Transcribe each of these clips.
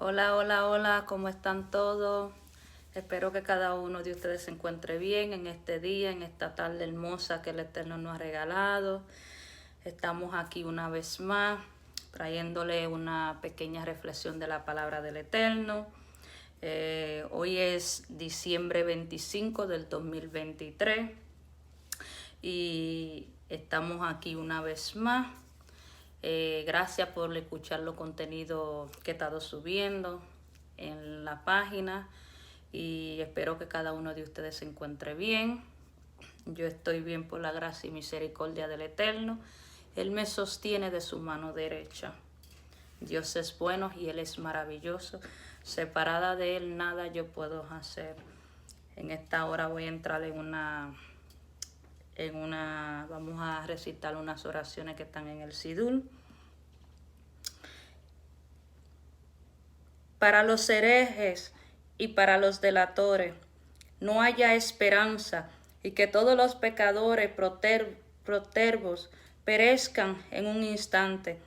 Hola, hola, hola, ¿cómo están todos? Espero que cada uno de ustedes se encuentre bien en este día, en esta tarde hermosa que el Eterno nos ha regalado. Estamos aquí una vez más, trayéndole una pequeña reflexión de la palabra del Eterno. Hoy es diciembre 25 del 2023 y estamos aquí una vez más. Gracias por escuchar los contenidos que he estado subiendo en la página y espero que cada uno de ustedes se encuentre bien. Yo estoy bien por la gracia y misericordia del Eterno. Él me sostiene de su mano derecha. Dios es bueno y Él es maravilloso. Separada de Él nada yo puedo hacer. En esta hora voy a entrar vamos a recitar unas oraciones que están en el Sidul. Para los herejes y para los delatores no haya esperanza, y que todos los pecadores protervos perezcan en un instante.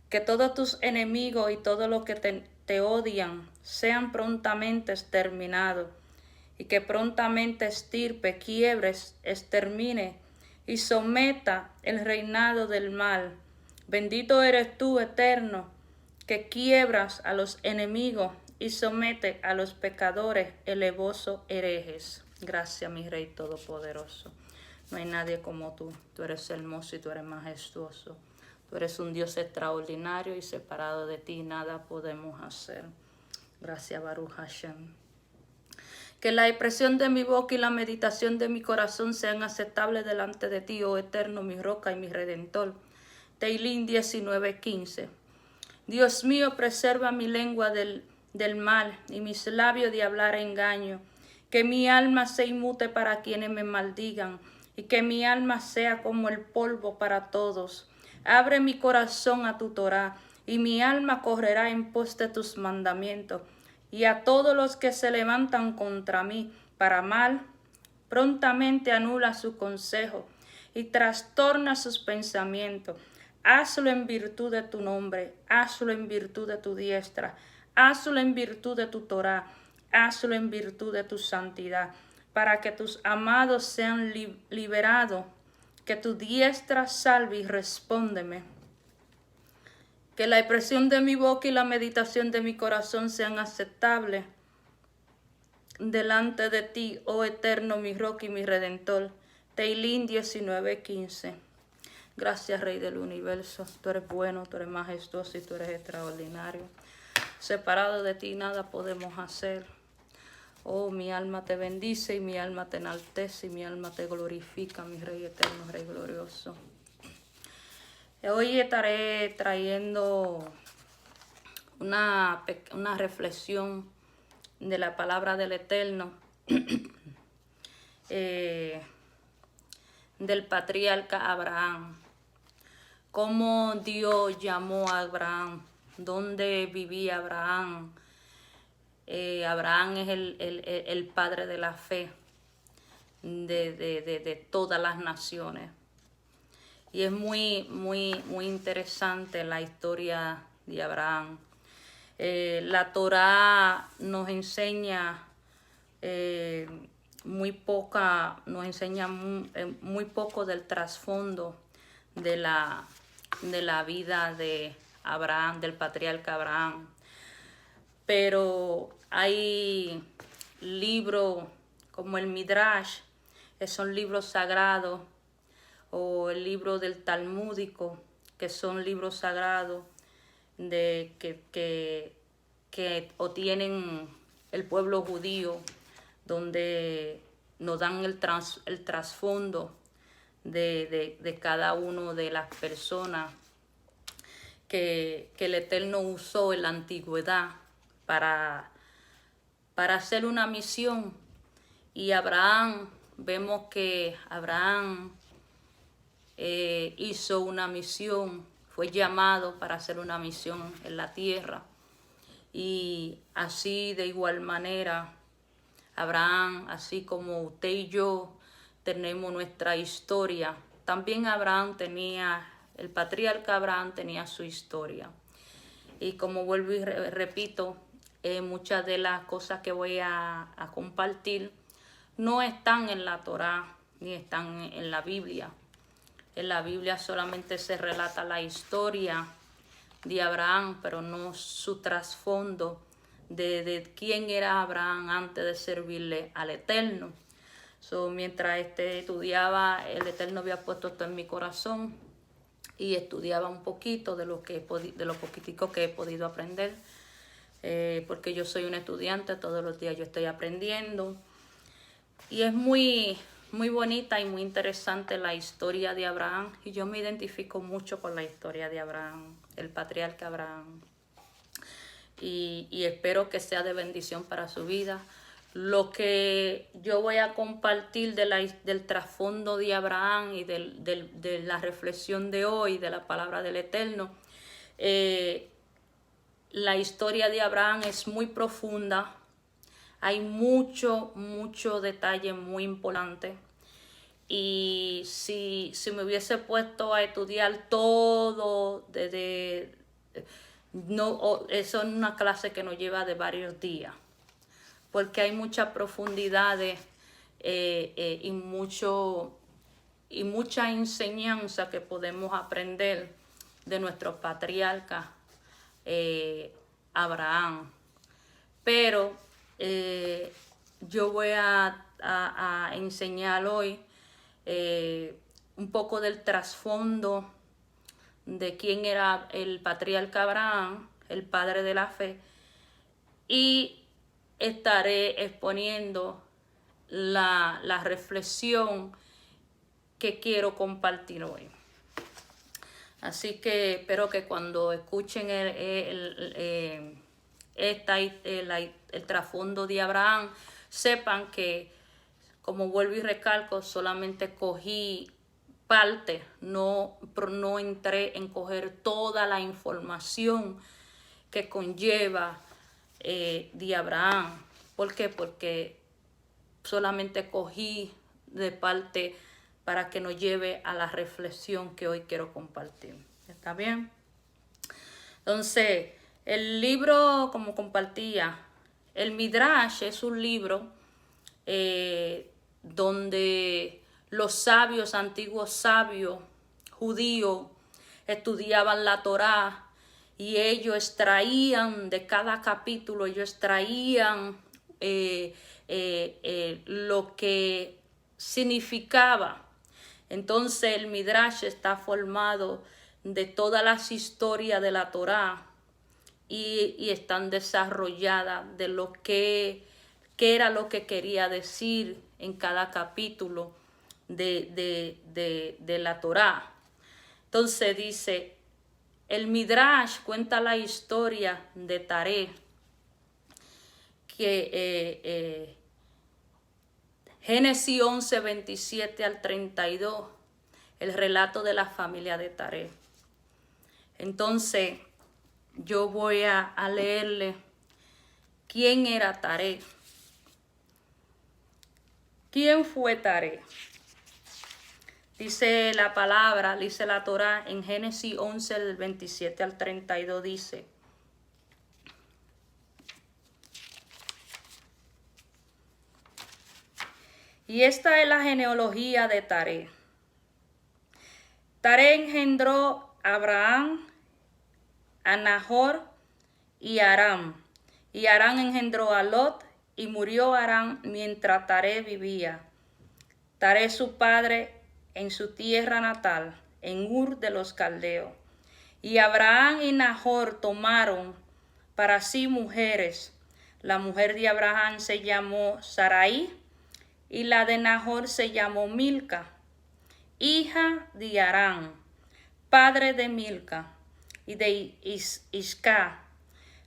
Que todos tus enemigos y todos los que te odian sean prontamente exterminados, y que prontamente estirpe, quiebres, extermine y someta el reinado del mal. Bendito eres tú, Eterno, que quiebras a los enemigos y somete a los pecadores elevosos herejes. Gracias, mi Rey Todopoderoso. No hay nadie como tú. Tú eres hermoso y tú eres majestuoso. Tú eres un Dios extraordinario y separado de ti nada podemos hacer. Gracias, Baruch Hashem. Que la expresión de mi boca y la meditación de mi corazón sean aceptables delante de ti, oh Eterno, mi roca y mi redentor. Teilín 19:15. Dios mío, preserva mi lengua del mal y mis labios de hablar engaño. Que mi alma se inmute para quienes me maldigan, y que mi alma sea como el polvo para todos. Abre mi corazón a tu Torá, y mi alma correrá en pos de tus mandamientos. Y a todos los que se levantan contra mí para mal, prontamente anula su consejo y trastorna sus pensamientos. Hazlo en virtud de tu nombre, hazlo en virtud de tu diestra, hazlo en virtud de tu Torá, hazlo en virtud de tu santidad, para que tus amados sean liberados, que tu diestra salve y respóndeme. Que la expresión de mi boca y la meditación de mi corazón sean aceptables delante de ti, oh Eterno, mi roca y mi redentor. Teilín 19:15. Gracias, Rey del universo. Tú eres bueno, tú eres majestuoso y tú eres extraordinario. Separado de ti nada podemos hacer. Oh, mi alma te bendice y mi alma te enaltece y mi alma te glorifica, mi Rey eterno, Rey glorioso. Hoy estaré trayendo una reflexión de la palabra del Eterno, del patriarca Abraham. Cómo Dios llamó a Abraham, dónde vivía Abraham. Abraham es el padre de la fe de todas las naciones. Y es muy interesante la historia de Abraham. La Torá nos enseña muy poco del trasfondo de la vida de Abraham, del patriarca Abraham. Pero hay libros como el Midrash, que son libros sagrados, o el libro del Talmúdico, que son libros sagrados que tienen el pueblo judío, donde nos dan el trasfondo de cada uno de las personas que el Eterno usó en la antigüedad para hacer una misión. Y Abraham, vemos que Abraham hizo una misión, fue llamado para hacer una misión en la tierra. Y así de igual manera, Abraham, así como usted y yo tenemos nuestra historia, también el patriarca Abraham tenía su historia. Y como vuelvo y repito, muchas de las cosas que voy a compartir no están en la Torá ni están en la Biblia. En la Biblia solamente se relata la historia de Abraham, pero no su trasfondo de quién era Abraham antes de servirle al Eterno. Mientras estudiaba, el Eterno había puesto esto en mi corazón y estudiaba un poquito de lo poquitico que he podido aprender, porque yo soy un estudiante, todos los días yo estoy aprendiendo. Y es muy bonita y muy interesante la historia de Abraham. Y yo me identifico mucho con la historia de Abraham, el patriarca Abraham. Y espero que sea de bendición para su vida. Lo que yo voy a compartir del trasfondo de Abraham y de la reflexión de hoy, de la palabra del Eterno, la historia de Abraham es muy profunda. Hay mucho detalle muy importante. Y si me hubiese puesto a estudiar todo eso es una clase que nos lleva de varios días, porque hay muchas profundidades y mucha enseñanza que podemos aprender de nuestro patriarca Abraham. Pero yo voy a enseñar hoy un poco del trasfondo de quién era el patriarca Abraham, el padre de la fe, y estaré exponiendo la reflexión que quiero compartir hoy. Así que espero que cuando escuchen el trasfondo de Abraham, sepan que, como vuelvo y recalco, solamente cogí parte, no entré en coger toda la información que conlleva de Abraham. ¿Por qué? Porque solamente cogí de parte para que nos lleve a la reflexión que hoy quiero compartir. ¿Está bien? Entonces, el libro, como compartía, el Midrash es un libro donde los sabios, antiguos sabios judíos, estudiaban la Torá y ellos extraían de cada capítulo, ellos extraían lo que significaba. Entonces el Midrash está formado de todas las historias de la Torá y están desarrolladas de lo que era lo que quería decir en cada capítulo de la Torá. Entonces dice, el Midrash cuenta la historia de Taré, que Génesis 11, 27 al 32, el relato de la familia de Taré. Entonces, yo voy a leerle quién era Taré. ¿Quién fue Taré? Dice la palabra, dice la Torá en Génesis 11, del 27 al 32, dice: y esta es la genealogía de Taré. Taré engendró a Abraham, a Nahor y a Aram. Y Aram engendró a Lot, y murió Aram mientras Taré vivía. Taré su padre en su tierra natal, en Ur de los Caldeos. Y Abraham y Nahor tomaron para sí mujeres. La mujer de Abraham se llamó Sarai, y la de Nahor se llamó Milca, hija de Aram, padre de Milca y de Isca.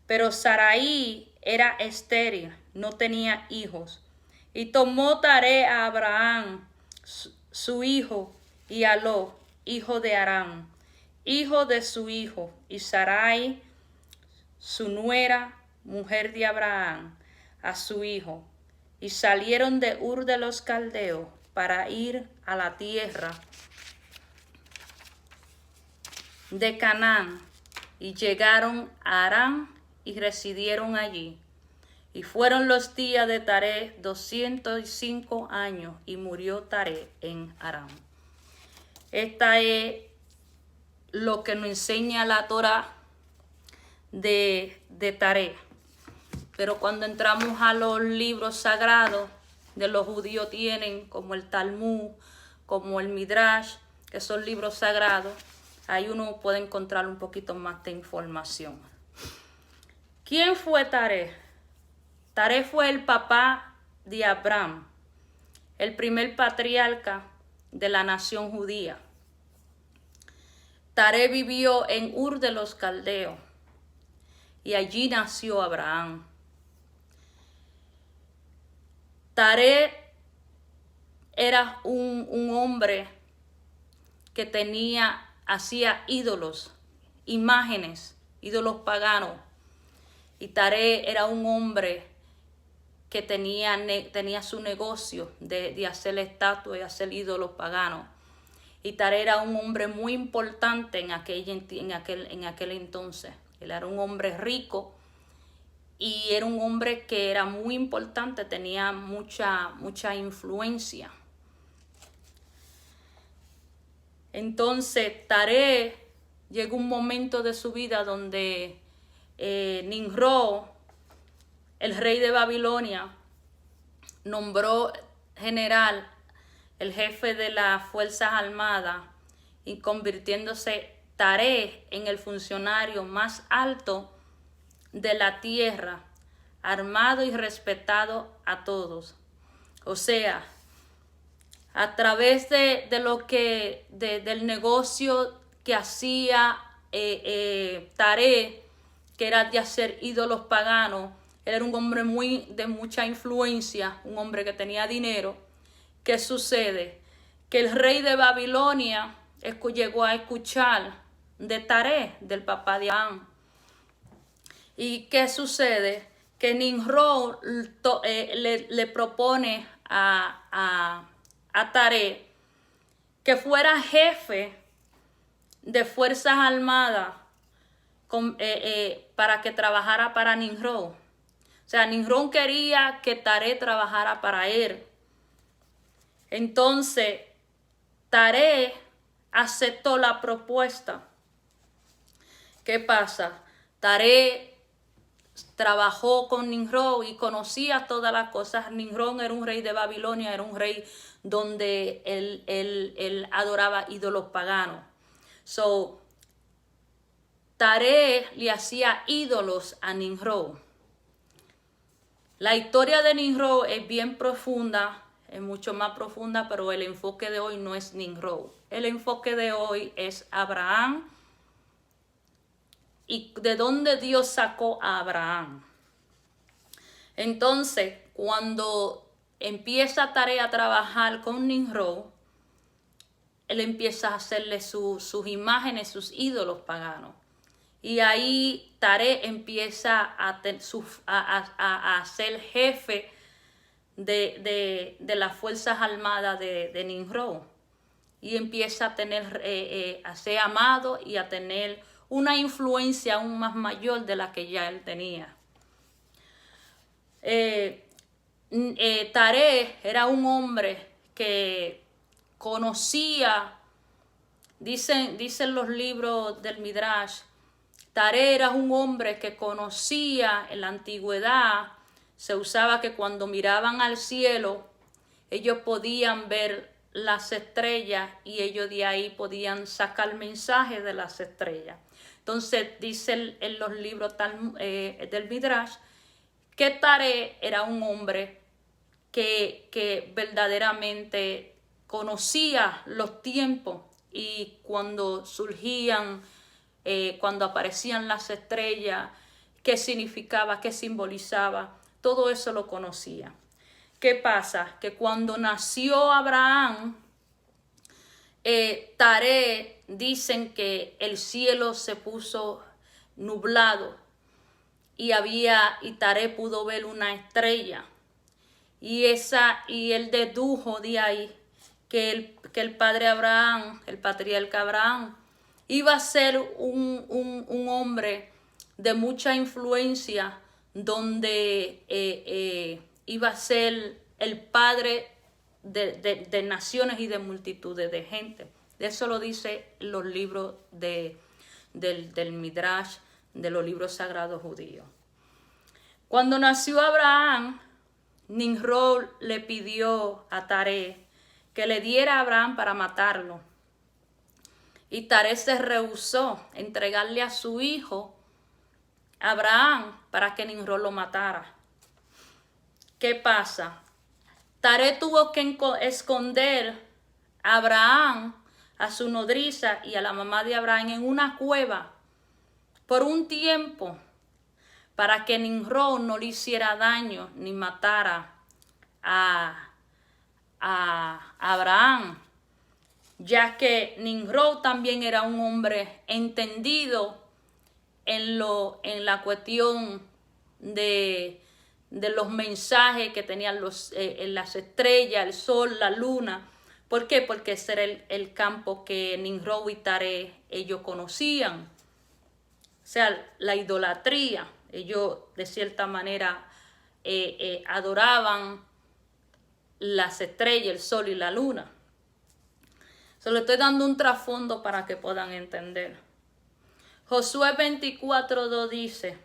Pero Sarai era estéril, no tenía hijos. Y tomó Taré a Abraham, su hijo, y a Lot, hijo de Aram, hijo de su hijo, y Sarai, su nuera, mujer de Abraham, a su hijo. Y salieron de Ur de los Caldeos para ir a la tierra de Canaán, y llegaron a Aram y residieron allí. Y fueron los días de Taré 205 años, y murió Taré en Aram. Esta es lo que nos enseña la Torá de Taré. Pero cuando entramos a los libros sagrados de los judíos, tienen como el Talmud, como el Midrash, que son libros sagrados, ahí uno puede encontrar un poquito más de información. ¿Quién fue Taré? Taré fue el papá de Abraham, el primer patriarca de la nación judía. Taré vivió en Ur de los Caldeos y allí nació Abraham. Taré era un hombre que hacía ídolos, imágenes, ídolos paganos. Y Taré era un hombre que tenía su negocio de hacer estatuas y hacer ídolos paganos. Y Taré era un hombre muy importante en aquel entonces. Él era un hombre rico y era un hombre que era muy importante, tenía mucha influencia. Entonces Taré llegó un momento de su vida donde Nimrod, el rey de Babilonia, nombró general, el jefe de las Fuerzas Armadas, y convirtiéndose Taré en el funcionario más alto de la tierra, armado y respetado a todos. O sea, a través del negocio que hacía Taré, que era de hacer ídolos paganos, él era un hombre de mucha influencia, un hombre que tenía dinero. ¿Qué sucede? Que el rey de Babilonia llegó a escuchar de Taré, del papá de Abraham. ¿Y qué sucede? Que Nimrod le propone a Taré que fuera jefe de Fuerzas Armadas para que trabajara para Nimrod. O sea, Nimrod quería que Taré trabajara para él. Entonces, Taré aceptó la propuesta. ¿Qué pasa? Taré trabajó con Nimrod y conocía todas las cosas. Nimrod era un rey de Babilonia, era un rey donde él adoraba ídolos paganos. Taré le hacía ídolos a Nimrod. La historia de Nimrod es bien profunda, es mucho más profunda, pero el enfoque de hoy no es Nimrod. El enfoque de hoy es Abraham y de dónde Dios sacó a Abraham. Entonces, cuando empieza Taré a trabajar con Nimrod, él empieza a hacerle sus imágenes, sus ídolos paganos. Y ahí Taré empieza a ser jefe de las Fuerzas Armadas de Nimrod. Y empieza a ser amado y a tener una influencia aún más mayor de la que ya él tenía. Taré era un hombre que conocía, dicen los libros del Midrash, Taré era un hombre que conocía en la antigüedad, se usaba que cuando miraban al cielo, ellos podían ver las estrellas y ellos de ahí podían sacar mensajes de las estrellas. Entonces dice en los libros del Midrash que Taré era un hombre que verdaderamente conocía los tiempos y cuando surgían, cuando aparecían las estrellas, qué significaba, qué simbolizaba, todo eso lo conocía. ¿Qué pasa? Que cuando nació Abraham, Taré, dicen que el cielo se puso nublado y Taré pudo ver una estrella. Y él dedujo de ahí que el padre Abraham, el patriarca Abraham, iba a ser un hombre de mucha influencia, donde iba a ser el padre de naciones y de multitudes de gente. Eso lo dice los libros del Midrash, de los libros sagrados judíos. Cuando nació Abraham, Nimrod le pidió a Taré que le diera a Abraham para matarlo. Y Taré se rehusó a entregarle a su hijo Abraham para que Nimrod lo matara. ¿Qué pasa? Taré tuvo que esconder a Abraham, a su nodriza y a la mamá de Abraham en una cueva por un tiempo, para que Nimrod no le hiciera daño ni matara a Abraham, ya que Nimrod también era un hombre entendido en la cuestión de los mensajes que tenían las estrellas, el sol, la luna. ¿Por qué? Porque ese era el campo que Nimrod y Taré ellos conocían. O sea, la idolatría. Ellos de cierta manera adoraban las estrellas, el sol y la luna. Se le estoy dando un trasfondo para que puedan entender. Josué 24:2 dice,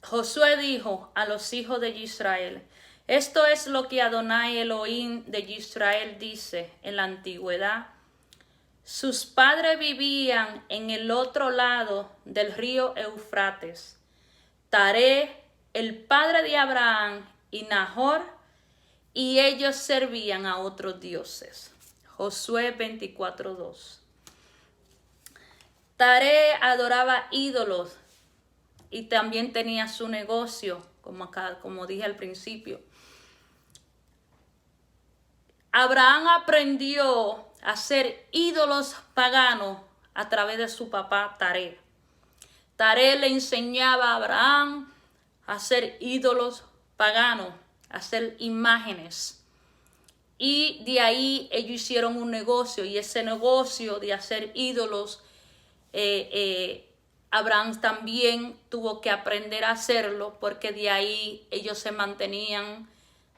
Josué dijo a los hijos de Israel, esto es lo que Adonai Elohim de Israel dice en la antigüedad. Sus padres vivían en el otro lado del río Eufrates. Taré, el padre de Abraham, y Nahor, y ellos servían a otros dioses. Josué 24:2. Taré adoraba ídolos y también tenía su negocio, como dije al principio. Abraham aprendió a hacer ídolos paganos a través de su papá Taré. Taré le enseñaba a Abraham a hacer ídolos paganos, a hacer imágenes. Y de ahí ellos hicieron un negocio, y ese negocio de hacer ídolos, Abraham también tuvo que aprender a hacerlo, porque de ahí ellos se mantenían,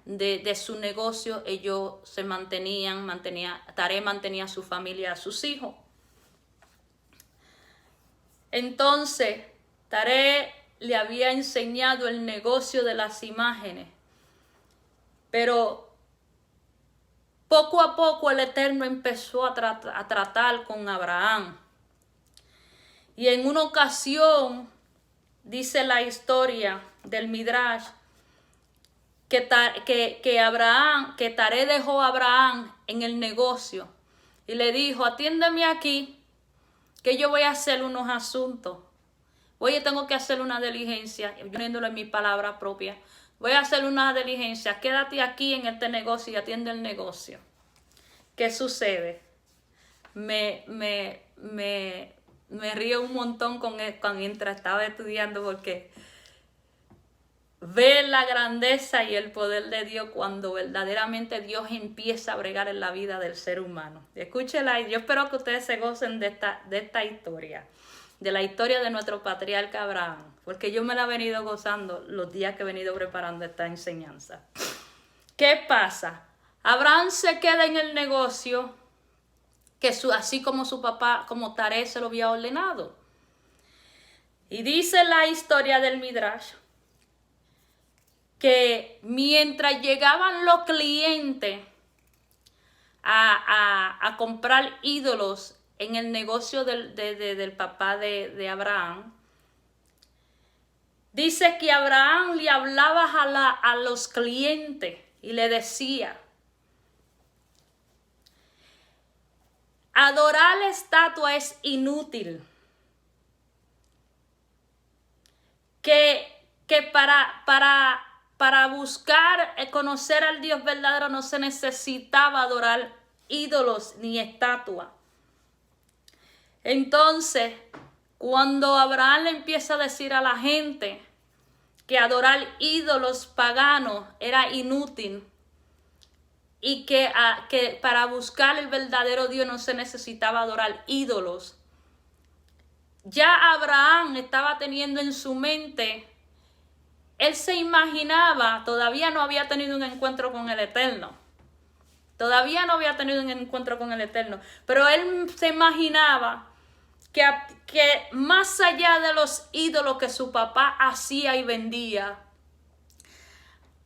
de su negocio, ellos se Taré mantenía a su familia, a sus hijos. Entonces, Taré le había enseñado el negocio de las imágenes, pero poco a poco el Eterno empezó a tratar con Abraham. Y en una ocasión, dice la historia del Midrash, que Taré dejó a Abraham en el negocio y le dijo, atiéndeme aquí, que yo voy a hacer unos asuntos. Oye, tengo que hacer una diligencia, poniéndolo en mi palabra propia. Voy a hacer una diligencia, quédate aquí en este negocio y atiende el negocio. ¿Qué sucede? Me río un montón mientras estaba estudiando, porque ver la grandeza y el poder de Dios cuando verdaderamente Dios empieza a bregar en la vida del ser humano. Escúchela, y yo espero que ustedes se gocen de esta historia, de la historia de nuestro patriarca Abraham, porque yo me la he venido gozando los días que he venido preparando esta enseñanza. ¿Qué pasa? Abraham se queda en el negocio, así como su papá, como Taré se lo había ordenado. Y dice la historia del Midrash que mientras llegaban los clientes a comprar ídolos en el negocio del papá de Abraham, dice que Abraham le hablaba a los clientes y le decía, adorar la estatua es inútil. Que para buscar conocer al Dios verdadero no se necesitaba adorar ídolos ni estatuas. Entonces, cuando Abraham le empieza a decir a la gente que adorar ídolos paganos era inútil, y que para buscar el verdadero Dios no se necesitaba adorar ídolos. Ya Abraham estaba teniendo en su mente, él se imaginaba, todavía no había tenido un encuentro con el Eterno. Todavía no había tenido un encuentro con el Eterno. Pero él se imaginaba que más allá de los ídolos que su papá hacía y vendía,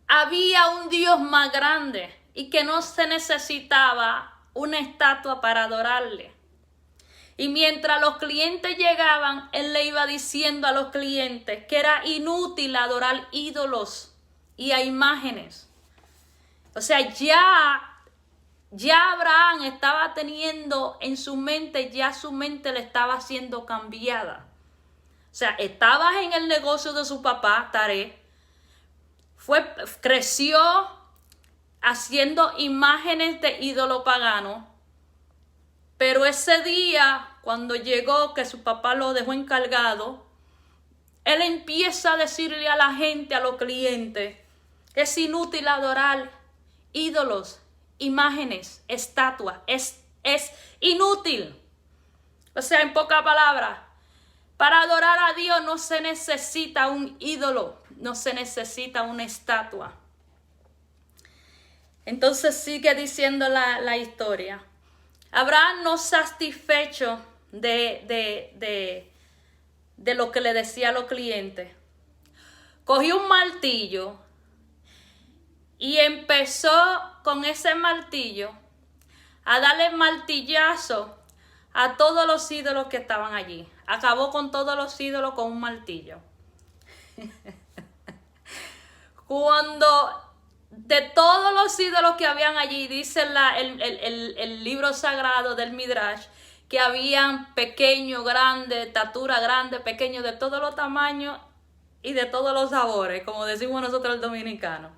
había un Dios más grande y que no se necesitaba una estatua para adorarle. Y mientras los clientes llegaban, él le iba diciendo a los clientes que era inútil adorar ídolos y a imágenes. O sea, ya Abraham estaba teniendo en su mente, ya su mente le estaba siendo cambiada. O sea, estaba en el negocio de su papá, Taré. Creció haciendo imágenes de ídolo pagano. Pero ese día, cuando llegó, que su papá lo dejó encargado, él empieza a decirle a la gente, a los clientes, que es inútil adorar ídolos, imágenes, estatuas. Es inútil. O sea, en pocas palabras, para adorar a Dios no se necesita un ídolo, no se necesita una estatua. Entonces sigue diciendo la historia. Abraham, no satisfecho de lo que le decía a los clientes, cogió un martillo y empezó con ese martillo a darle martillazo a todos los ídolos que estaban allí. Acabó con todos los ídolos con un martillo. Cuando de todos los ídolos que habían allí, dice el libro sagrado del Midrash, que habían pequeños, grandes, estatura grande, pequeños, de todos los tamaños y de todos los sabores, como decimos nosotros los dominicanos.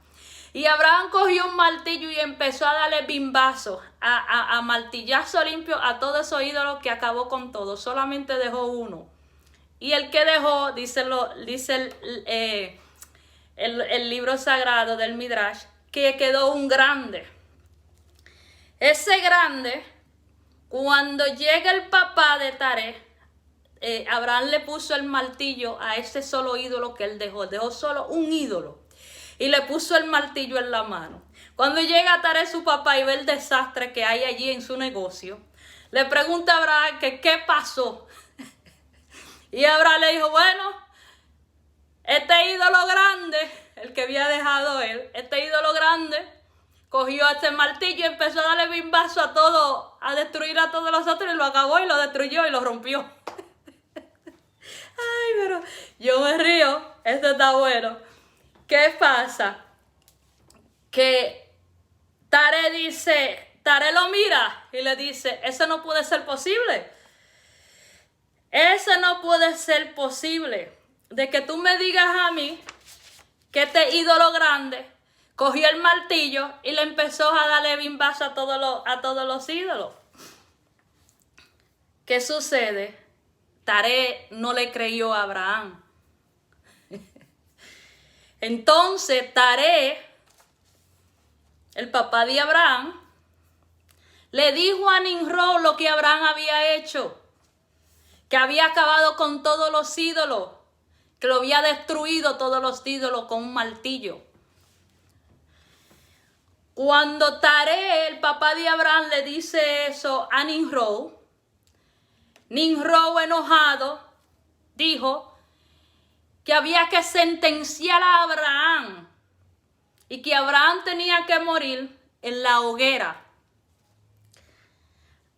Y Abraham cogió un martillo y empezó a darle bimbazos, a martillazo limpio a todos esos ídolos, que acabó con todos. Solamente dejó uno. Y el que dejó, dice el libro sagrado del Midrash, que quedó un grande. Ese grande, cuando llega el papá de Taré, Abraham le puso el martillo a ese solo ídolo que él dejó solo un ídolo, y le puso el martillo en la mano. Cuando llega Taré, su papá, y ve el desastre que hay allí en su negocio, le pregunta a Abraham que qué pasó. Y Abraham le dijo, bueno, este ídolo grande, el que había dejado él, este ídolo grande, cogió este martillo y empezó a darle bimbazo a todo, a destruir a todos los otros, y lo acabó y lo destruyó y lo rompió. Ay, pero yo me río, esto está bueno. ¿Qué pasa? Que Taré lo mira y le dice, eso no puede ser posible. Eso no puede ser posible. De que tú me digas a mí que este ídolo grande cogió el martillo y le empezó a darle bimbazo a todos los ídolos. ¿Qué sucede? Taré no le creyó a Abraham. Entonces Taré, el papá de Abraham, le dijo a Nimrod lo que Abraham había hecho, que había acabado con todos los ídolos, que lo había destruido todos los ídolos con un martillo. Cuando Taré, el papá de Abraham, le dice eso a Nimrod, Nimrod, enojado, dijo que había que sentenciar a Abraham y que Abraham tenía que morir en la hoguera.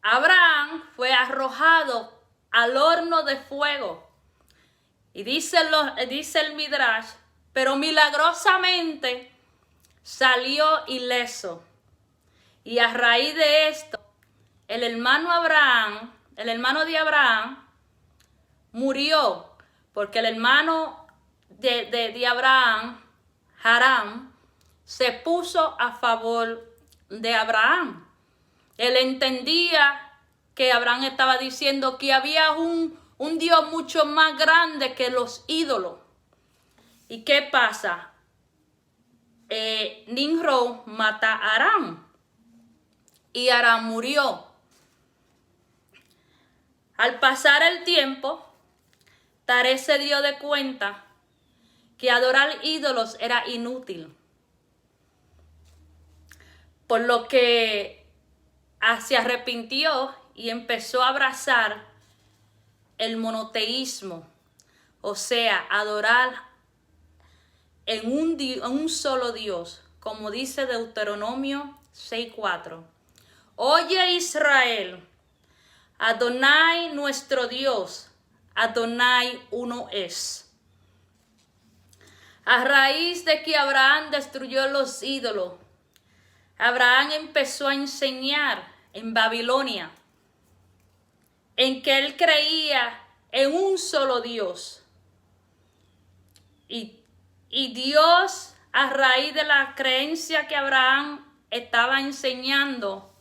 Abraham fue arrojado al horno de fuego. Y dice el Midrash, pero milagrosamente salió ileso. Y a raíz de esto, el hermano de Abraham, murió, porque el hermano de Abraham, Haram, se puso a favor de Abraham. Él entendía que Abraham estaba diciendo que había un Dios mucho más grande que los ídolos. ¿Y qué pasa? Nimrod mata a Aram. y Aram murió. Al pasar el tiempo, Taré se dio de cuenta que adorar ídolos era inútil, por lo que se arrepintió y empezó a abrazar el monoteísmo, o sea, adorar en un solo Dios, como dice Deuteronomio 6:4. Oye Israel, Adonai nuestro Dios, Adonai uno es. A raíz de que Abraham destruyó los ídolos, Abraham empezó a enseñar en Babilonia en que él creía en un solo Dios. Y Dios, a raíz de la creencia que Abraham estaba enseñando,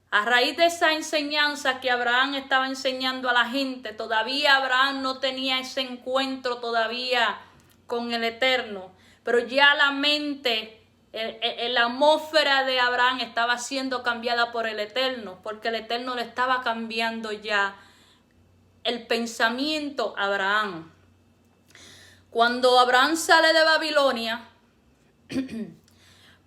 a raíz de esa enseñanza que Abraham estaba enseñando a la gente, todavía Abraham no tenía ese encuentro todavía con el Eterno, pero ya la mente, la atmósfera de Abraham estaba siendo cambiada por el Eterno, porque el Eterno le estaba cambiando ya el pensamiento a Abraham. Cuando Abraham sale de Babilonia,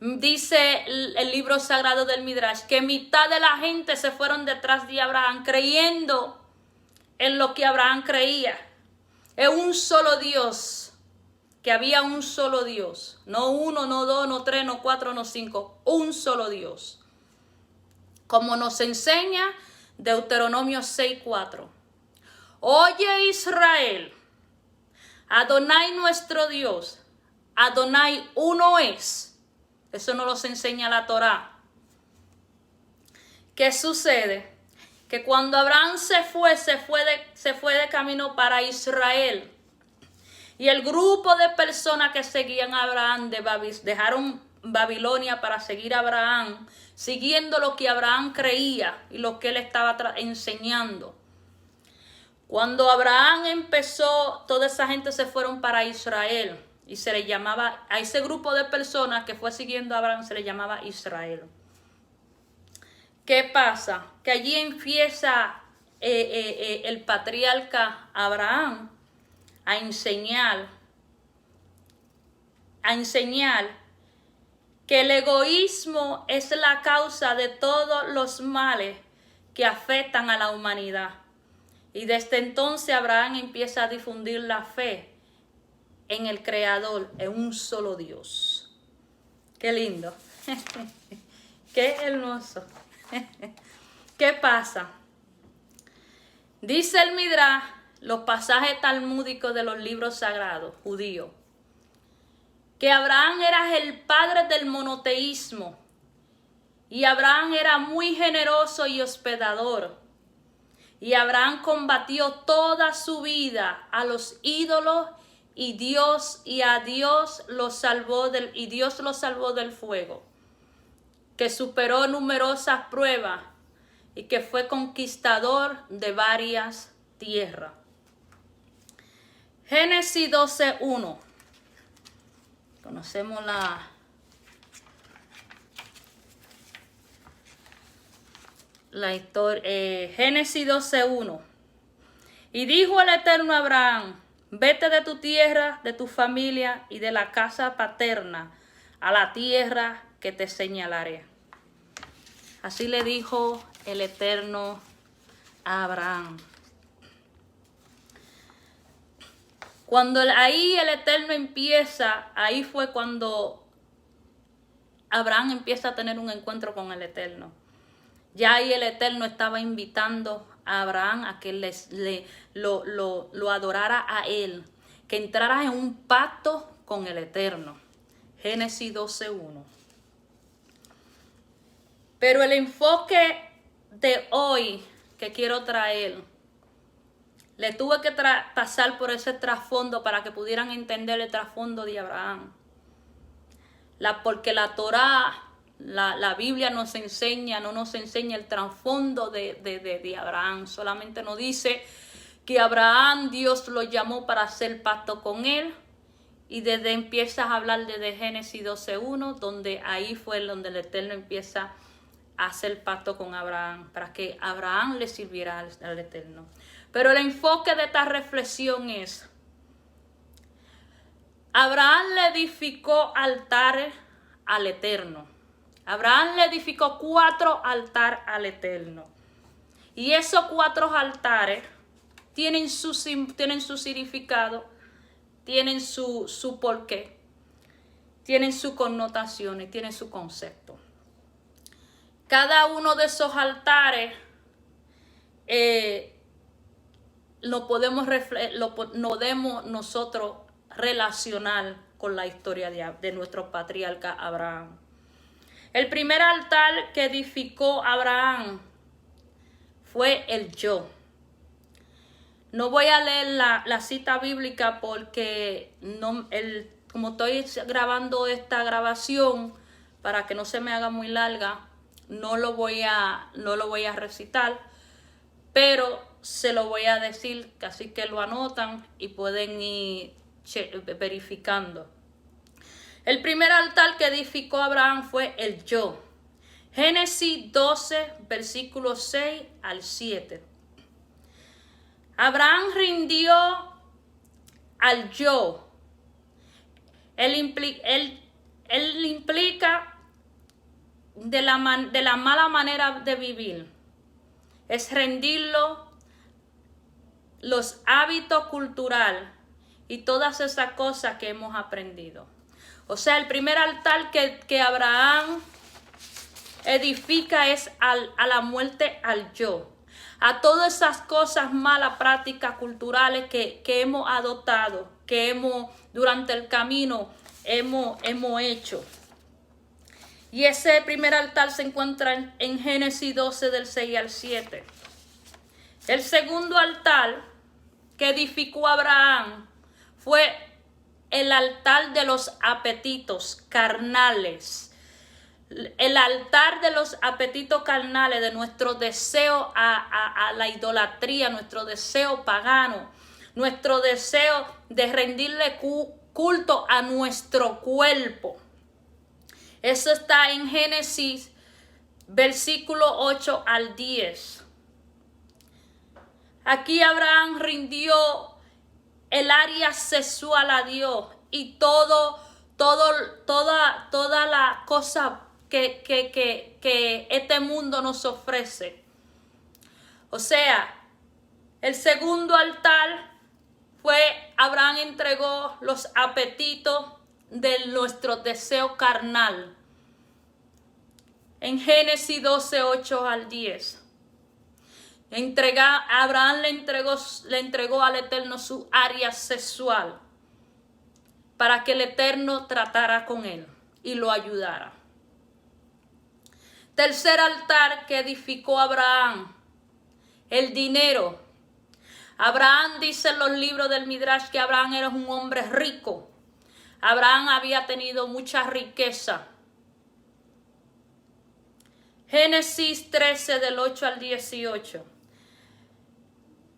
dice el libro sagrado del Midrash que mitad de la gente se fueron detrás de Abraham creyendo en lo que Abraham creía, en un solo Dios, que había un solo Dios, no uno, no dos, no tres, no cuatro, no cinco, un solo Dios, como nos enseña Deuteronomio 6:4. Oye Israel, Adonai nuestro Dios, Adonai uno es. Eso nos lo enseña la Torá. ¿Qué sucede? Que cuando Abraham se fue de camino para Israel. Y el grupo de personas que seguían a Abraham dejaron Babilonia para seguir a Abraham, siguiendo lo que Abraham creía y lo que él estaba enseñando. Cuando Abraham empezó, toda esa gente se fueron para Israel y se le llamaba, a ese grupo de personas que fue siguiendo a Abraham se le llamaba Israel. ¿Qué pasa? Que allí empieza el patriarca Abraham a enseñar que el egoísmo es la causa de todos los males que afectan a la humanidad. Y desde entonces Abraham empieza a difundir la fe en el Creador, en un solo Dios. Qué lindo. Qué hermoso. ¿Qué pasa? Dice el Midrash, los pasajes talmúdicos de los libros sagrados judíos, que Abraham era el padre del monoteísmo y Abraham era muy generoso y hospedador. Y Abraham combatió toda su vida a los ídolos y Dios lo salvó del fuego, que superó numerosas pruebas y que fue conquistador de varias tierras. Génesis 12:1. Conocemos la historia. Génesis 12:1. Y dijo el Eterno a Abraham: vete de tu tierra, de tu familia y de la casa paterna a la tierra que te señalaré. Así le dijo el Eterno a Abraham. Cuando ahí el Eterno empieza, ahí fue cuando Abraham empieza a tener un encuentro con el Eterno. Ya ahí el Eterno estaba invitando a Abraham a que lo adorara a él, que entrara en un pacto con el Eterno. Génesis 12:1. Pero el enfoque de hoy que quiero traer, le tuve que pasar por ese trasfondo para que pudieran entender el trasfondo de Abraham. Porque la Torá, la Biblia no nos enseña el trasfondo de Abraham. Solamente nos dice que Abraham, Dios lo llamó para hacer pacto con él. Y desde empiezas a hablar desde Génesis 12:1, donde ahí fue donde el Eterno empieza hace el pacto con Abraham, para que Abraham le sirviera al Eterno. Pero el enfoque de esta reflexión es: Abraham le edificó altares al Eterno. Abraham le edificó 4 altares al Eterno. Y esos 4 altares tienen su significado, tienen su porqué, tienen su connotación y tienen su concepto. Cada uno de esos altares lo podemos nosotros relacionar con la historia de nuestro patriarca Abraham. El primer altar que edificó Abraham fue el yo. No voy a leer la cita bíblica porque como estoy grabando esta grabación, para que no se me haga muy larga, no lo voy a recitar, pero se lo voy a decir, así que lo anotan y pueden ir verificando. El primer altar que edificó Abraham fue el yo. Génesis 12, versículos 6 al 7. Abraham rindió al yo. Él implica de la mala manera de vivir. Es rendirlo, los hábitos culturales y todas esas cosas que hemos aprendido. O sea, el primer altar que Abraham edifica es a la muerte al yo. A todas esas cosas malas, prácticas culturales que hemos adoptado, que durante el camino hemos hecho. Y ese primer altar se encuentra en Génesis 12 del 6 al 7. El segundo altar que edificó Abraham fue el altar de los apetitos carnales. El altar de los apetitos carnales, de nuestro deseo a la idolatría, nuestro deseo pagano, nuestro deseo de rendirle culto a nuestro cuerpo. Eso está en Génesis, versículo 8 al 10. Aquí Abraham rindió el área sexual a Dios y toda la cosa que este mundo nos ofrece. O sea, el segundo altar fue Abraham entregó los apetitos de nuestro deseo carnal. En Génesis 12, 8 al 10. Abraham le entregó al Eterno su área sexual para que el Eterno tratara con él y lo ayudara. Tercer altar que edificó Abraham, el dinero. Abraham dice en los libros del Midrash que Abraham era un hombre rico. Abraham había tenido mucha riqueza. Génesis 13 del 8 al 18.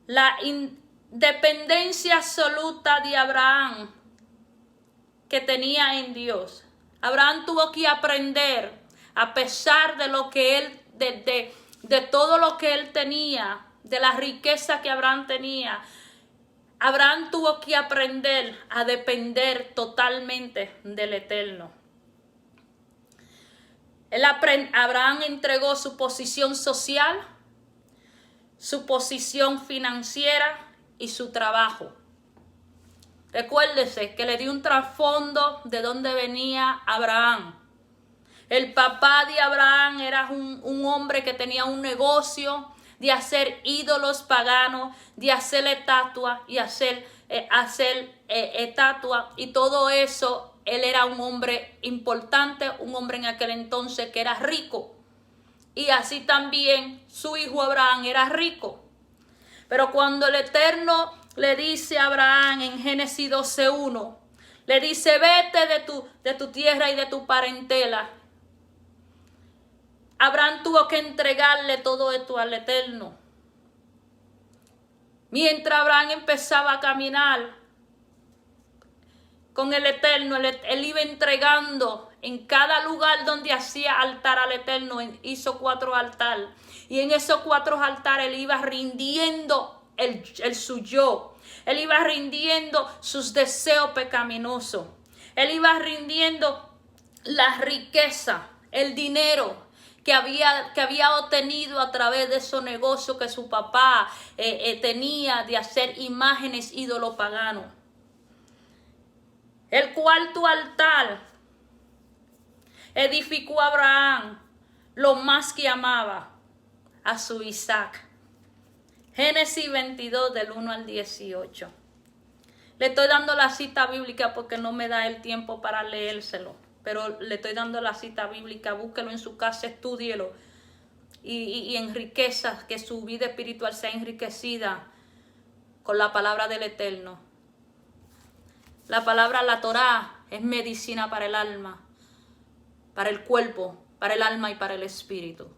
La independencia absoluta de Abraham que tenía en Dios. Abraham tuvo que aprender, a pesar de lo que él, de todo lo que él tenía, de la riqueza que Abraham tenía, Abraham tuvo que aprender a depender totalmente del Eterno. Abraham entregó su posición social, su posición financiera y su trabajo. Recuérdese que le dio un trasfondo de dónde venía Abraham. El papá de Abraham era un hombre que tenía un negocio de hacer ídolos paganos, de hacer estatuas y hacer estatuas y todo eso. Él era un hombre importante, un hombre en aquel entonces que era rico. Y así también su hijo Abraham era rico. Pero cuando el Eterno le dice a Abraham en Génesis 12:1, le dice: vete de tu tierra y de tu parentela. Abraham tuvo que entregarle todo esto al Eterno. Mientras Abraham empezaba a caminar con el Eterno. Él iba entregando en cada lugar donde hacía altar al Eterno, hizo 4 altares. Y en esos 4 altares él iba rindiendo el suyo. Él iba rindiendo sus deseos pecaminosos. Él iba rindiendo la riqueza, el dinero que había obtenido a través de esos negocios que su papá tenía de hacer imágenes ídolos paganos. El 4º altar edificó Abraham lo más que amaba a su Isaac. Génesis 22 del 1 al 18. Le estoy dando la cita bíblica porque no me da el tiempo para leérselo, pero le estoy dando la cita bíblica. Búsquelo en su casa, estúdielo y enriqueza, que su vida espiritual sea enriquecida con la palabra del Eterno. La palabra, la Torá, es medicina para el alma, para el cuerpo, para el alma y para el espíritu.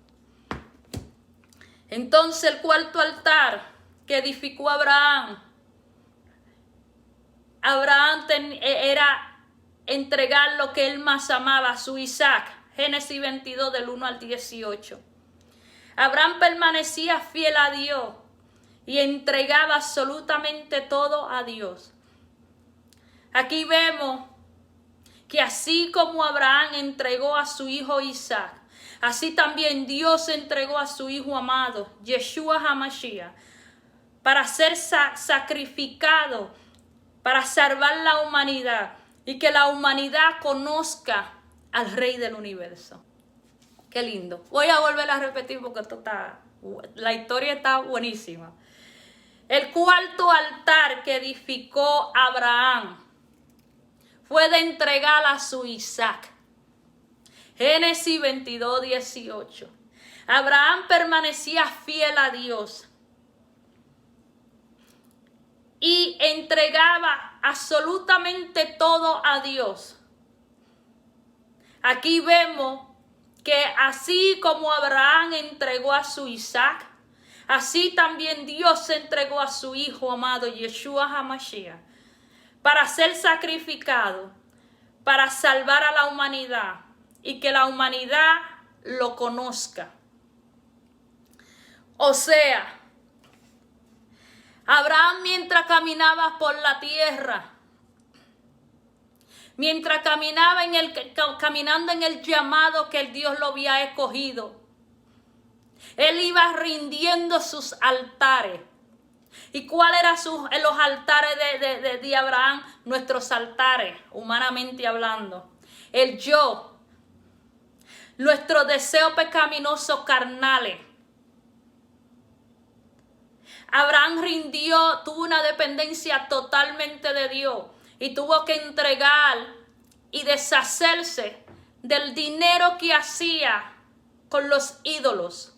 Entonces el 4º altar que edificó Abraham era entregar lo que él más amaba a su Isaac. Génesis 22 del 1 al 18. Abraham permanecía fiel a Dios y entregaba absolutamente todo a Dios. Aquí vemos que así como Abraham entregó a su hijo Isaac, así también Dios entregó a su hijo amado, Yeshua HaMashiach, para ser sacrificado, para salvar la humanidad y que la humanidad conozca al Rey del Universo. Qué lindo. Voy a volver a repetir porque la historia está buenísima. El 4º altar que edificó Abraham fue de entregar a su Isaac. Génesis 22, 18. Abraham permanecía fiel a Dios y entregaba absolutamente todo a Dios. Aquí vemos que así como Abraham entregó a su Isaac, así también Dios entregó a su Hijo amado Yeshua HaMashiach para ser sacrificado, para salvar a la humanidad y que la humanidad lo conozca. O sea, Abraham, mientras caminaba por la tierra, mientras caminaba caminando en el llamado que el Dios lo había escogido, él iba rindiendo sus altares. ¿Y cuáles eran los altares de Abraham? Nuestros altares, humanamente hablando. El yo, nuestros deseos pecaminosos carnales. Abraham tuvo una dependencia totalmente de Dios y tuvo que entregar y deshacerse del dinero que hacía con los ídolos.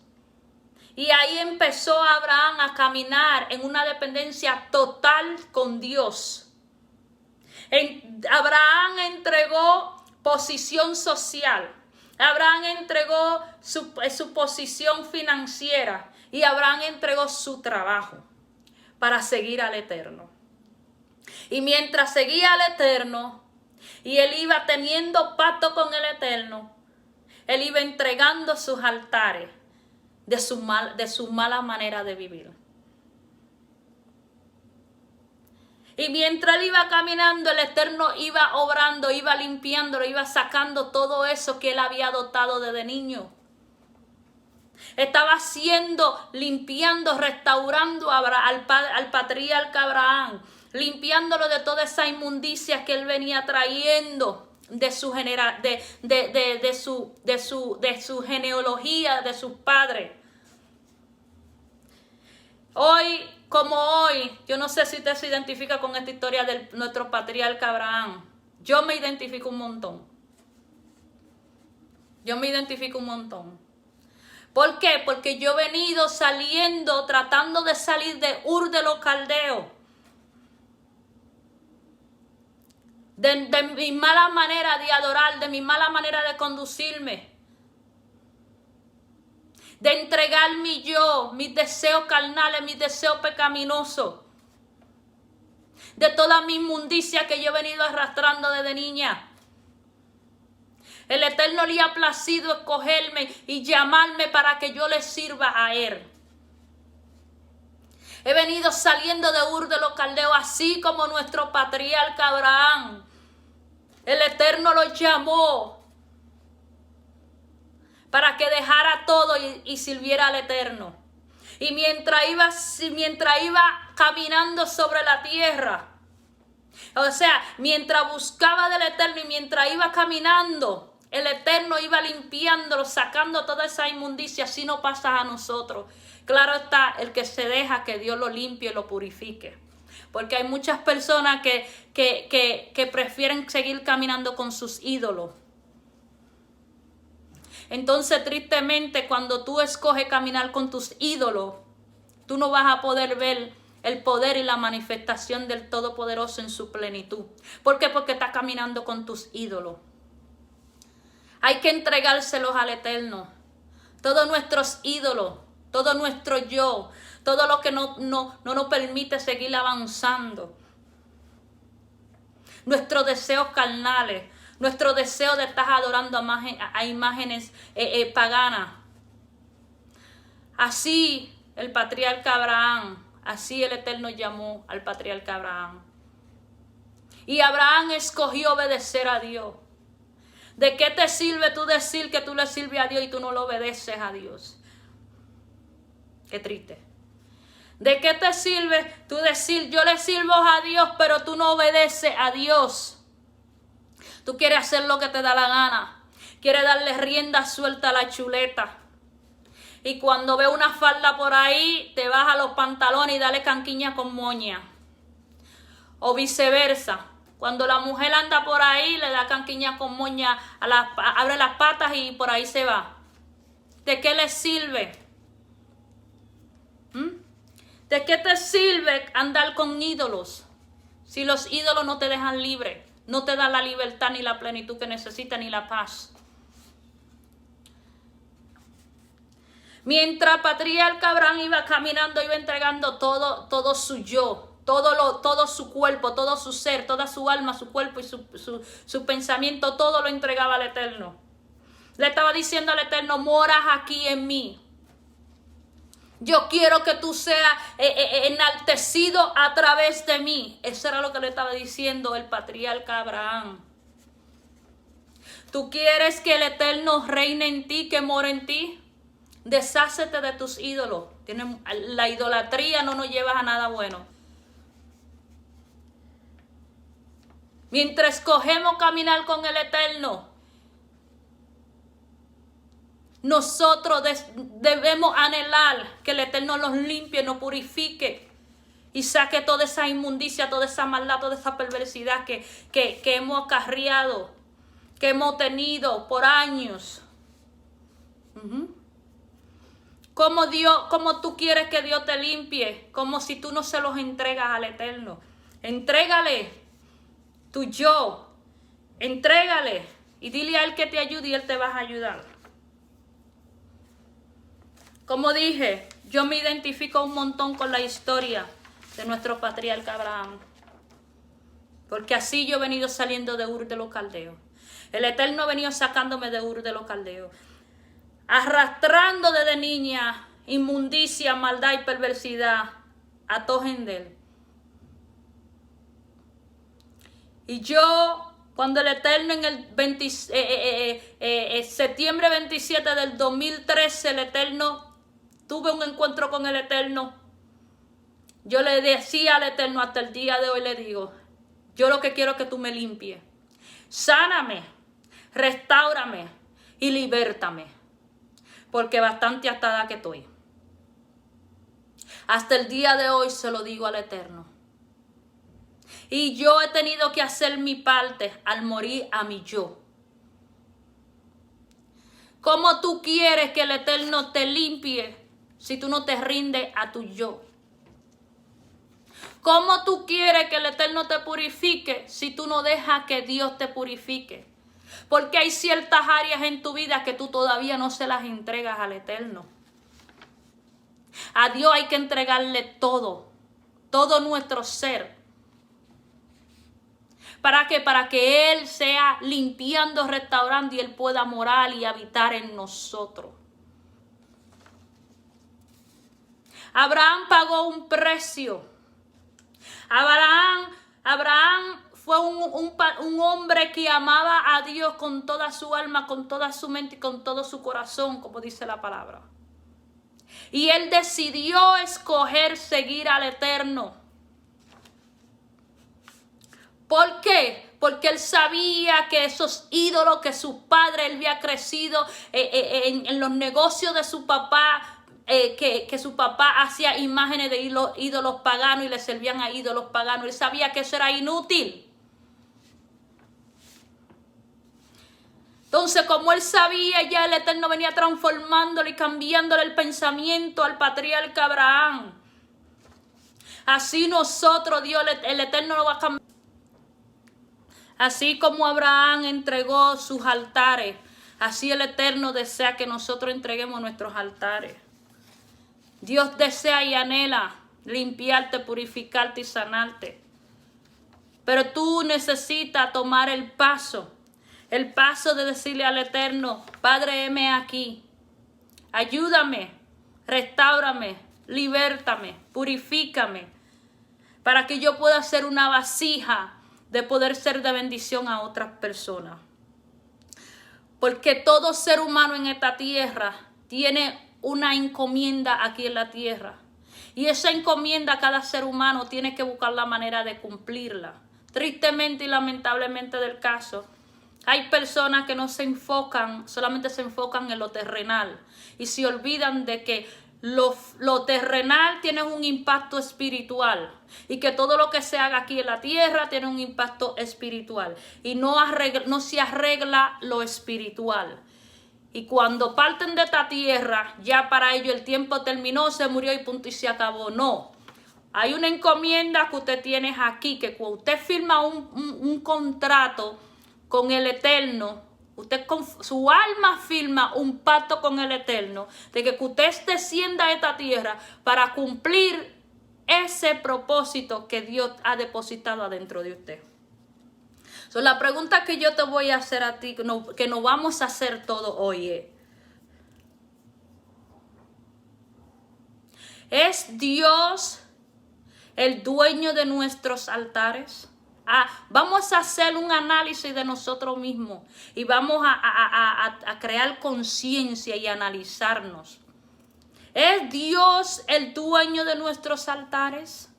Y ahí empezó Abraham a caminar en una dependencia total con Dios. Abraham entregó posición social. Abraham entregó su posición financiera. Y Abraham entregó su trabajo para seguir al Eterno. Y mientras seguía al Eterno, y él iba teniendo pacto con el Eterno, él iba entregando sus altares de su mala manera de vivir. Y mientras él iba caminando, el Eterno iba obrando, iba limpiándolo, iba sacando todo eso que él había adoptado desde niño. Estaba limpiando, restaurando al patriarca Abraham, limpiándolo de toda esa inmundicia que él venía trayendo de su genealogía, de sus padres. Hoy, yo no sé si usted se identifica con esta historia de nuestro patriarca Abraham. Yo me identifico un montón. ¿Por qué? Porque yo he venido tratando de salir de Ur de los Caldeos. De mi mala manera de adorar, de mi mala manera de conducirme. De entregar mis deseos carnales, mis deseos pecaminosos. de toda mi inmundicia que yo he venido arrastrando desde niña. El Eterno le ha placido escogerme y llamarme para que yo le sirva a Él. He venido saliendo de Ur de los Caldeos, así como nuestro patriarca Abraham. El Eterno lo llamó para que dejara todo y sirviera al Eterno. Y mientras iba caminando sobre la tierra, o sea, mientras buscaba del Eterno y mientras iba caminando, el Eterno iba limpiándolo, sacando toda esa inmundicia. Así no pasa a nosotros. Claro está, el que se deja que Dios lo limpie y lo purifique. Porque hay muchas personas que prefieren seguir caminando con sus ídolos. Entonces, tristemente, cuando tú escoges caminar con tus ídolos, tú no vas a poder ver el poder y la manifestación del Todopoderoso en su plenitud. ¿Por qué? Porque estás caminando con tus ídolos. Hay que entregárselos al Eterno. Todos nuestros ídolos, todo nuestro yo, todo lo que no nos permite seguir avanzando. Nuestros deseos carnales, nuestro deseo de estar adorando a imágenes paganas. Así el patriarca Abraham, así el Eterno llamó al patriarca Abraham. Y Abraham escogió obedecer a Dios. ¿De qué te sirve tú decir que tú le sirves a Dios y tú no lo obedeces a Dios? Qué triste. ¿De qué te sirve tú decir yo le sirvo a Dios pero tú no obedeces a Dios? Tú quieres hacer lo que te da la gana. Quieres darle rienda suelta a la chuleta. Y cuando ve una falda por ahí, te baja los pantalones y dale canquiña con moña. O viceversa. Cuando la mujer anda por ahí, le da canquiña con moña, abre las patas y por ahí se va. ¿De qué le sirve? ¿De qué te sirve andar con ídolos? Si los ídolos no te dejan libre, no te dan la libertad ni la plenitud que necesitas ni la paz. Mientras patriarca Abraham iba caminando, iba entregando todo su yo. Todo su cuerpo, todo su ser, toda su alma, su cuerpo y su pensamiento, todo lo entregaba al Eterno. Le estaba diciendo al Eterno, moras aquí en mí. Yo quiero que tú seas enaltecido a través de mí. Eso era lo que le estaba diciendo el patriarca Abraham. ¿Tú quieres que el Eterno reine en ti, que more en ti? Deshácete de tus ídolos. La idolatría no nos lleva a nada bueno. Mientras escogemos caminar con el Eterno, nosotros debemos anhelar que el Eterno nos limpie, nos purifique y saque toda esa inmundicia, toda esa maldad, toda esa perversidad que hemos acarreado, que hemos tenido por años. ¿Cómo tú quieres que Dios te limpie? Como si tú no se los entregas al Eterno. Entrégale tu yo, entrégale y dile a Él que te ayude y Él te va a ayudar. Como dije, yo me identifico un montón con la historia de nuestro patriarca Abraham, porque así yo he venido saliendo de Ur de los Caldeos. El Eterno ha venido sacándome de Ur de los Caldeos, arrastrando desde niña inmundicia, maldad y perversidad a Tojendel. Y yo, cuando el Eterno en el septiembre 27 del 2013, el Eterno, tuve un encuentro con el Eterno. Yo le decía al Eterno, hasta el día de hoy le digo, yo lo que quiero es que tú me limpies. Sáname, restáurame y libértame. Porque bastante atada que estoy. Hasta el día de hoy se lo digo al Eterno. Y yo he tenido que hacer mi parte al morir a mi yo. ¿Cómo tú quieres que el Eterno te limpie si tú no te rindes a tu yo? ¿Cómo tú quieres que el Eterno te purifique si tú no dejas que Dios te purifique? Porque hay ciertas áreas en tu vida que tú todavía no se las entregas al Eterno. A Dios hay que entregarle todo nuestro ser. ¿Para qué? Para que Él sea limpiando, restaurando y Él pueda morar y habitar en nosotros. Abraham pagó un precio. Abraham fue un hombre que amaba a Dios con toda su alma, con toda su mente y con todo su corazón, como dice la palabra. Y él decidió escoger seguir al Eterno. ¿Por qué? Porque él sabía que esos ídolos que su padre, él había crecido en los negocios de su papá, que su papá hacía imágenes de ídolos paganos y le servían a ídolos paganos. Él sabía que eso era inútil. Entonces, como él sabía, ya el Eterno venía transformándole y cambiándole el pensamiento al patriarca Abraham. Así nosotros, Dios, el Eterno lo va a cambiar. Así como Abraham entregó sus altares, así el Eterno desea que nosotros entreguemos nuestros altares. Dios desea y anhela limpiarte, purificarte y sanarte. Pero tú necesitas tomar el paso de decirle al Eterno: Padre, heme aquí, ayúdame, restáurame, libértame, purifícame, para que yo pueda ser una vasija de poder ser de bendición a otras personas. Porque todo ser humano en esta tierra tiene una encomienda aquí en la tierra. Y esa encomienda cada ser humano tiene que buscar la manera de cumplirla. Tristemente y lamentablemente del caso, hay personas que no se enfocan, solamente se enfocan en lo terrenal. Y se olvidan de que lo terrenal tiene un impacto espiritual. Y que todo lo que se haga aquí en la tierra tiene un impacto espiritual. Y no se arregla lo espiritual. Y cuando parten de esta tierra, ya para ello el tiempo terminó, se murió y punto y se acabó. No. Hay una encomienda que usted tiene aquí, que cuando usted firma un contrato con el Eterno, usted con su alma firma un pacto con el Eterno, de que usted descienda a esta tierra para cumplir ese propósito que Dios ha depositado adentro de usted. So, la pregunta que yo te voy a hacer a ti, que nos vamos a hacer todo hoy ¿es Dios el dueño de nuestros altares? Vamos a hacer un análisis de nosotros mismos y vamos a crear conciencia y analizarnos. ¿Es Dios el dueño de nuestros altares?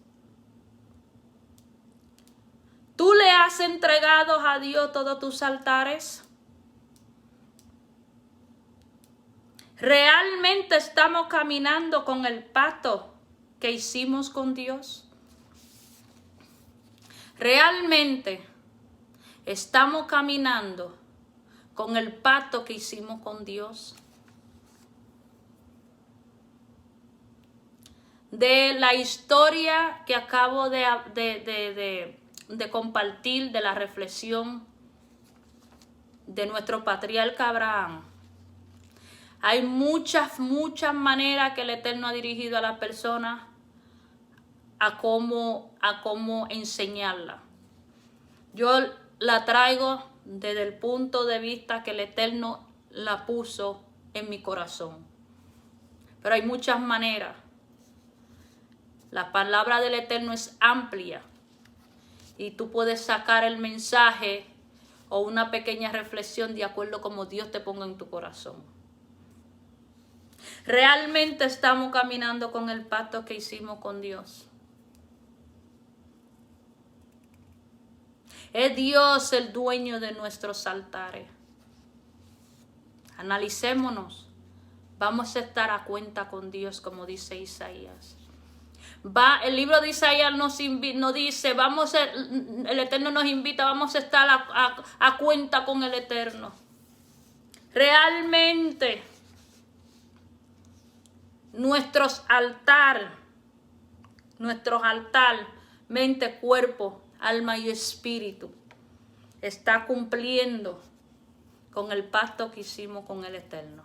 ¿Tú le has entregado a Dios todos tus altares? ¿Realmente estamos caminando con el pacto que hicimos con Dios? ¿Realmente estamos caminando con el pacto que hicimos con Dios? De la historia que acabo de compartir, de la reflexión de nuestro patriarca Abraham, hay muchas maneras que el Eterno ha dirigido a las personas a cómo enseñarla. Yo la traigo desde el punto de vista que el Eterno la puso en mi corazón. Pero hay muchas maneras. La palabra del Eterno es amplia y tú puedes sacar el mensaje o una pequeña reflexión de acuerdo a como Dios te ponga en tu corazón. ¿Realmente estamos caminando con el pacto que hicimos con Dios? ¿Es Dios el dueño de nuestros altares? Analicémonos. Vamos a estar a cuenta con Dios, como dice Isaías. El libro de Isaías nos dice, el Eterno nos invita, vamos a estar a cuenta con el Eterno. Realmente, nuestro altar, mente, cuerpo, alma y espíritu, está cumpliendo con el pacto que hicimos con el Eterno.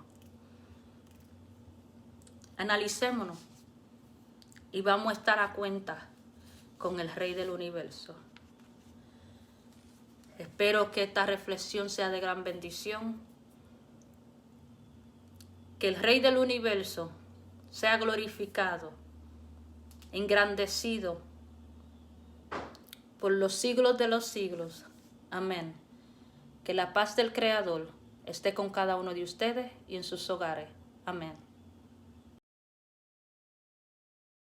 Analicémonos y vamos a estar a cuenta con el Rey del Universo. Espero que esta reflexión sea de gran bendición. Que el Rey del Universo sea glorificado, engrandecido por los siglos de los siglos. Amén. Que la paz del Creador esté con cada uno de ustedes y en sus hogares. Amén.